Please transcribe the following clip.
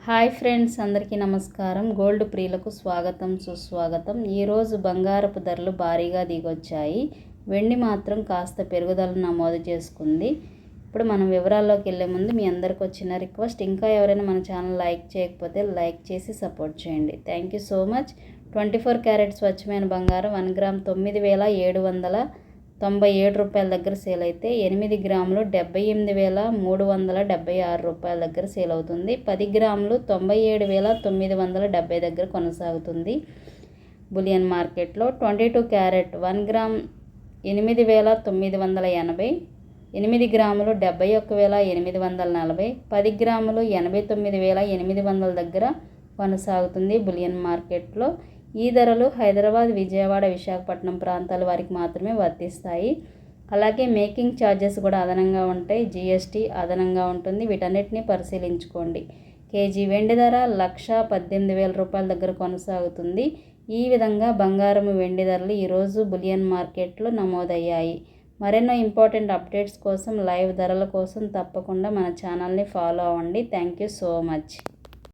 Hi friends, అందరికీ నమస్కారం. Gold ప్రియులకు స్వాగతం, సుస్వాగతం. ఈరోజు బంగారపు ధరలు భారీగా దిగొచ్చాయి. వెండి మాత్రం కాస్త పెరుగుదలను నమోదు చేసుకుంది. ఇప్పుడు మనం వివరాల్లోకి వెళ్ళే ముందు మీ అందరికి వచ్చిన రిక్వెస్ట్, ఇంకా ఎవరైనా మన ఛానల్ లైక్ చేయకపోతే లైక్ చేసి సపోర్ట్ చేయండి. Thank you so much. 24 carrot స్వచ్ఛమైన బంగారం 1 గ్రామ్ 9,797 రూపాయల దగ్గర సేల్ అయితే 8 గ్రాములు 78,376 రూపాయల దగ్గర సేల్ అవుతుంది. 10 గ్రాములు 97,970 దగ్గర కొనసాగుతుంది. బులియన్ మార్కెట్లో 22 క్యారెట్ 1 గ్రామ్ 8,980, 8 గ్రాములు 71,840, 10 గ్రాములు 89,800 దగ్గర కొనసాగుతుంది. బులియన్ మార్కెట్లో ఈ ధరలు హైదరాబాద్, విజయవాడ, విశాఖపట్నం ప్రాంతాల వారికి మాత్రమే వర్తిస్తాయి. అలాగే మేకింగ్ ఛార్జెస్ కూడా అదనంగా ఉంటాయి. జీఎస్టీ అదనంగా ఉంటుంది. వీటన్నిటిని పరిశీలించుకోండి. కేజీ వెండి ధర 1,18,000 రూపాయల దగ్గర కొనసాగుతుంది. ఈ విధంగా బంగారం, వెండి ధరలు ఈరోజు బులియన్ మార్కెట్లో నమోదయ్యాయి. మరెన్నో ఇంపార్టెంట్ అప్డేట్స్ కోసం, లైవ్ ధరల కోసం తప్పకుండా మన ఛానల్ని ఫాలో అవ్వండి. Thank you so much.